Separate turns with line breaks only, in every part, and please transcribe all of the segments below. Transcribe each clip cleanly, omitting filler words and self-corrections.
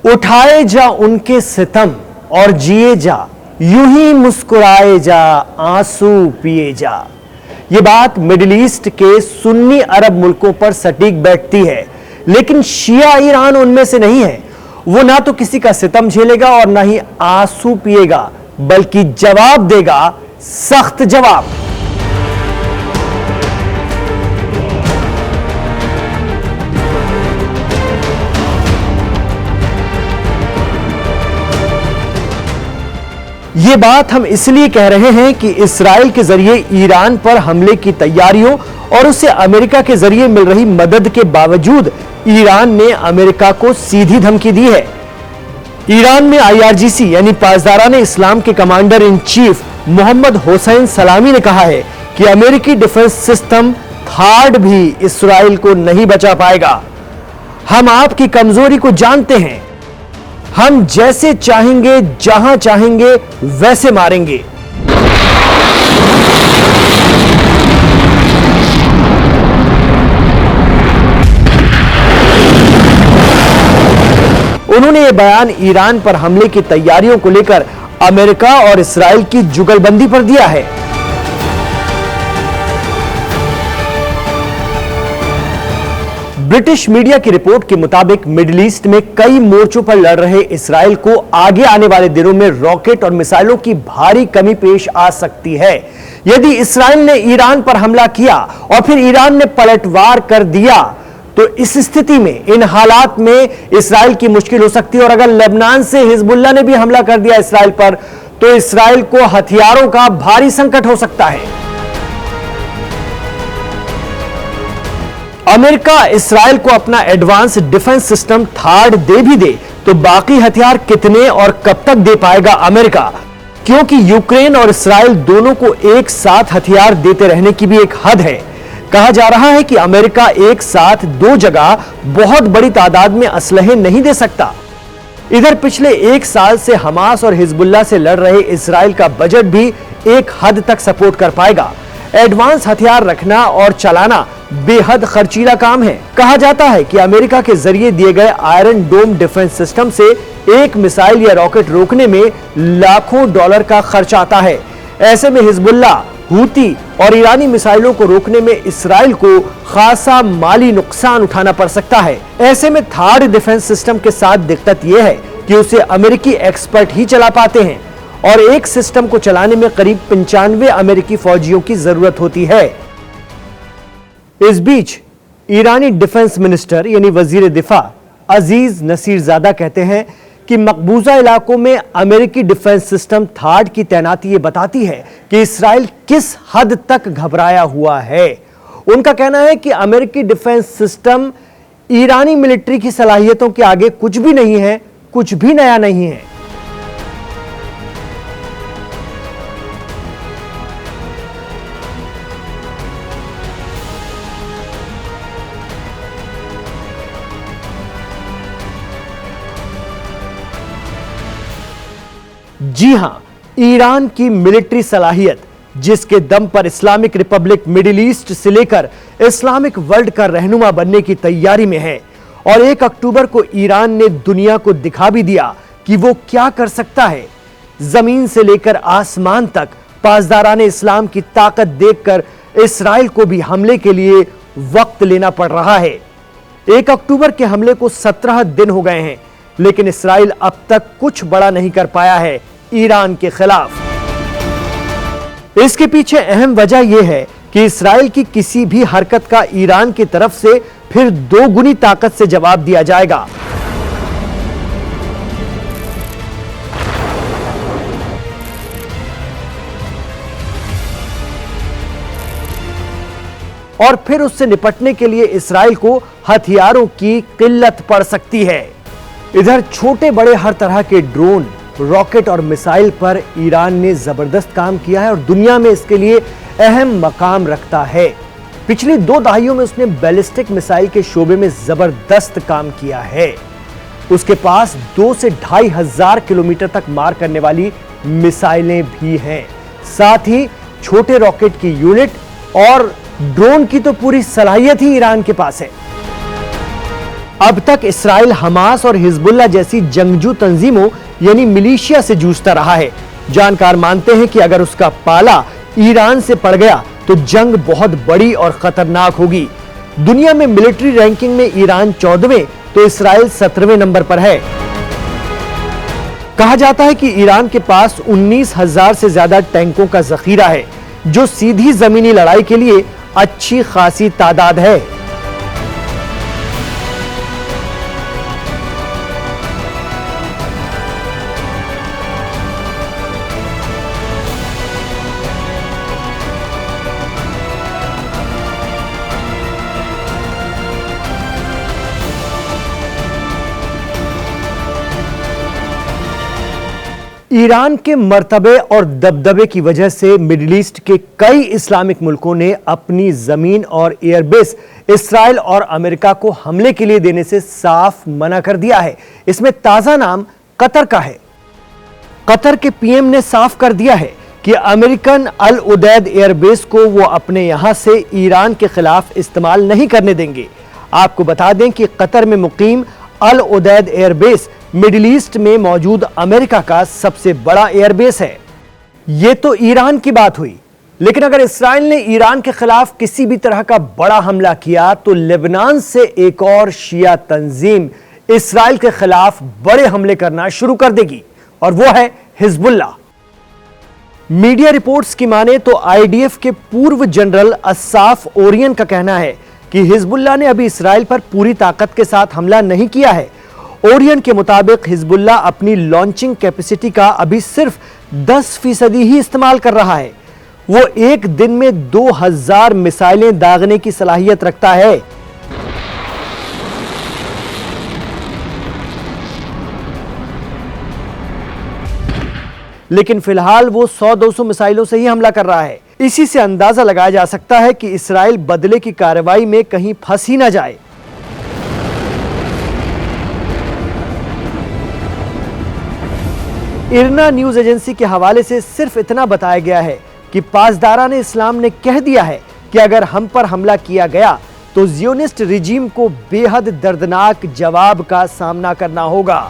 उठाए जा उनके सितम और जिए जा, यूं ही मुस्कुराए जा, आंसू पिए जा। ये बात मिडिल ईस्ट के सुन्नी अरब मुल्कों पर सटीक बैठती है, लेकिन शिया ईरान उनमें से नहीं है। वो ना तो किसी का सितम झेलेगा और ना ही आंसू पिएगा, बल्कि जवाब देगा, सख्त जवाब। ये बात हम इसलिए कह रहे हैं कि इस्राएल के जरिए ईरान पर हमले की तैयारियों और उसे अमेरिका के जरिए मिल रही मदद के बावजूद ईरान ने अमेरिका को सीधी धमकी दी है। ईरान में IRGC यानी पासदाराने इस्लाम के commander in chief Mohammad Hossein Salami ने कहा है कि अमेरिकी डिफेंस सिस्टम थाड भी इस्राएल को नहीं बचा पाएगा। हम आपकी कमजोरी को जानते हैं, हम जैसे चाहेंगे जहां चाहेंगे वैसे मारेंगे। उन्होंने यह बयान ईरान पर हमले की तैयारियों को लेकर अमेरिका और इस्राएल की जुगलबंदी पर दिया है। ब्रिटिश मीडिया की रिपोर्ट के मुताबिक मिडिल ईस्ट में कई मोर्चों पर लड़ रहे इस्राएल को आगे आने वाले दिनों में रॉकेट और मिसाइलों की भारी कमी पेश आ सकती है। यदि इस्राएल ने ईरान पर हमला किया और फिर ईरान ने पलटवार कर दिया, तो इस स्थिति में, इन हालात में इस्राएल की मुश्किल हो सकती है। और अगर लेबनान से हिजबुल्लाह ने भी हमला कर दिया इस्राएल पर, तो इस्राएल को हथियारों का भारी संकट हो सकता है। अमेरिका इस्राएल को अपना एडवांस डिफेंस सिस्टम थाड दे भी दे, तो बाकी हथियार कितने और कब तक दे पाएगा अमेरिका? क्योंकि यूक्रेन और इस्राएल दोनों को एक साथ हथियार देते रहने की भी एक हद है। कहा जा रहा है कि अमेरिका एक साथ दो जगह बहुत बड़ी तादाद में असलहे नहीं दे सकता। इधर पिछले एक साल से हमास और हिजबुल्लाह से लड़ रहे इस्राएल का बजट भी एक हद तक सपोर्ट कर पाएगा। एडवांस हथियार रखना और चलाना बेहद खर्चीला काम है। कहा जाता है कि अमेरिका के जरिए दिए गए आयरन डोम डिफेंस सिस्टम से एक मिसाइल या रॉकेट रोकने में लाखों डॉलर का खर्च आता है। ऐसे में हिजबुल्लाह, हूती और ईरानी मिसाइलों को रोकने में इस्राएल को खासा माली नुकसान उठाना पड़ सकता है। ऐसे में थाड डिफेंस सिस्टम के साथ दिक्कत यह है कि उसे अमेरिकी एक्सपर्ट ही चला पाते हैं और एक सिस्टम को चलाने में करीब 95 अमेरिकी फौजियों की जरूरत होती है। इस बीच ईरानी डिफेंस मिनिस्टर यानी वजीर दिफा अजीज नसीरजादा कहते हैं कि मकबूजा इलाकों में अमेरिकी डिफेंस सिस्टम थाड की तैनाती ये बताती है कि इस्राएल किस हद तक घबराया हुआ है। उनका कहना है कि अमेरिकी डिफेंस सिस्टम ईरानी मिलिट्री की सलाहियतों के आगे कुछ भी नहीं है, कुछ भी नया नहीं है। जी हां, ईरान की मिलिट्री सलाहियत, जिसके दम पर इस्लामिक रिपब्लिक मिडिल ईस्ट से लेकर इस्लामिक वर्ल्ड का रहनुमा बनने की तैयारी में है। और 1 अक्टूबर को ईरान ने दुनिया को दिखा भी दिया कि वो क्या कर सकता है। जमीन से लेकर आसमान तक पासदाराने इस्लाम की ताकत देखकर इस्राएल को भी हमले के लिए वक्त लेना पड़ रहा है। 1 अक्टूबर के हमले को 17 दिन हो गए हैं, लेकिन इस्राएल अब तक कुछ बड़ा नहीं कर पाया है ईरान के खिलाफ। इसके पीछे अहम वजह यह है कि इस्राएल की किसी भी हरकत का ईरान की तरफ से फिर 2 गुनी ताकत से जवाब दिया जाएगा। और फिर उससे निपटने के लिए इस्राएल को हथियारों की किल्लत पड़ सकती है। इधर छोटे बड़े हर तरह के ड्रोन, रॉकेट और मिसाइल पर ईरान ने जबरदस्त काम किया है और दुनिया में इसके लिए अहम मकाम रखता है। पिछली 2 दहाइयों में उसने बैलिस्टिक मिसाइल के शोबे में जबरदस्त काम किया है। उसके पास 2 से 2,500 किलोमीटर तक मार करने वाली मिसाइलें भी हैं। साथ ही छोटे रॉकेट की यूनिट और ड्रोन की तो पूरी सलाहियत ही ईरान के पास है। अब तक इसराइल हमास और हिजबुल्लाह जैसी जंगजू तंजीमों यानी मिलिशिया से जूझता रहा है। जानकार मानते हैं कि अगर उसका पाला ईरान से पड़ गया तो जंग बहुत बड़ी और खतरनाक होगी। दुनिया में मिलिट्री रैंकिंग में ईरान 14वें तो इसराइल 17वें नंबर पर है। कहा जाता है कि ईरान के पास 19,000 से ज्यादा टैंकों का जखीरा है, जो सीधी जमीनी लड़ाई के लिए अच्छी खासी तादाद है। ईरान के मर्तबे और दबदबे की वजह से मिडिल ईस्ट के कई इस्लामिक मुल्कों ने अपनी जमीन और एयरबेस इसराइल और अमेरिका को हमले के लिए देने से साफ मना कर दिया है। इसमें ताजा नाम कतर का है। कतर के पीएम ने साफ कर दिया है कि अमेरिकन अल उदैद एयरबेस को वो अपने यहां से ईरान के खिलाफ इस्तेमाल नहीं करने देंगे। आपको बता दें कि कतर में मुकीम अल उदैद एयरबेस मिडिल ईस्ट में मौजूद अमेरिका का सबसे बड़ा एयरबेस है। यह तो ईरान की बात हुई, लेकिन अगर इसराइल ने ईरान के खिलाफ किसी भी तरह का बड़ा हमला किया तो लेबनान से एक और शिया तंजीम इसराइल के खिलाफ बड़े हमले करना शुरू कर देगी, और वो है हिजबुल्लाह। मीडिया रिपोर्ट्स की माने तो आईडीएफ के पूर्व जनरल असाफ ओरियन का कहना है कि हिजबुल्लाह ने अभी इसराइल पर पूरी ताकत के साथ हमला नहीं किया है। ओरियन के मुताबिक हिजबुल्लाह अपनी लॉन्चिंग कैपेसिटी का अभी सिर्फ 10% ही इस्तेमाल कर रहा है। वो एक दिन में 2000 मिसाइलें दागने की सलाहियत रखता है। लेकिन फिलहाल वो 100-200 मिसाइलों से ही हमला कर रहा है। इसी से अंदाजा लगाया जा सकता है कि इसराइल बदले की कार्रवाई में कहीं फंस ही ना जाए। इरना न्यूज एजेंसी के हवाले से सिर्फ इतना बताया गया है कि पासदारान इस्लाम ने कह दिया है कि अगर हम पर हमला किया गया तो जियोनिस्ट रिजीम को बेहद दर्दनाक जवाब का सामना करना होगा।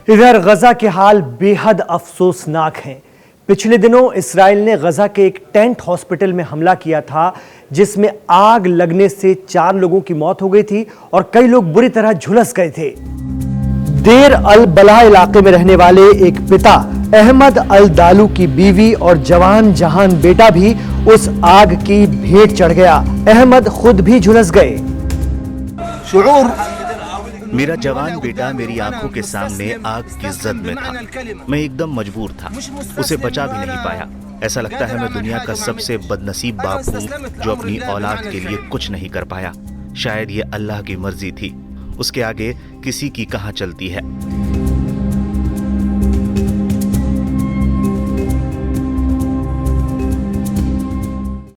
इधर गजा के हाल बेहद अफसोसनाक हैं। पिछले दिनों इसराइल ने गजा के एक टेंट हॉस्पिटल में हमला किया था, जिसमें आग लगने से 4 लोगों की मौत हो गई थी और कई लोग बुरी तरह झुलस गए थे। देर अल बलाह इलाके में रहने वाले एक पिता अहमद अल दालू की बीवी और जवान जहान बेटा भी उस आग की भेंट चढ़ गया। अहमद खुद भी झुलस गए।
मेरा जवान बेटा मेरी आंखों के सामने आग की जद में था। मैं एकदम मजबूर था, उसे बचा भी नहीं पाया। ऐसा लगता है मैं दुनिया का सबसे बदनसीब बाप हूँ जो अपनी औलाद के लिए कुछ नहीं कर पाया। शायद ये अल्लाह की मर्जी थी, उसके आगे किसी की कहाँ चलती है।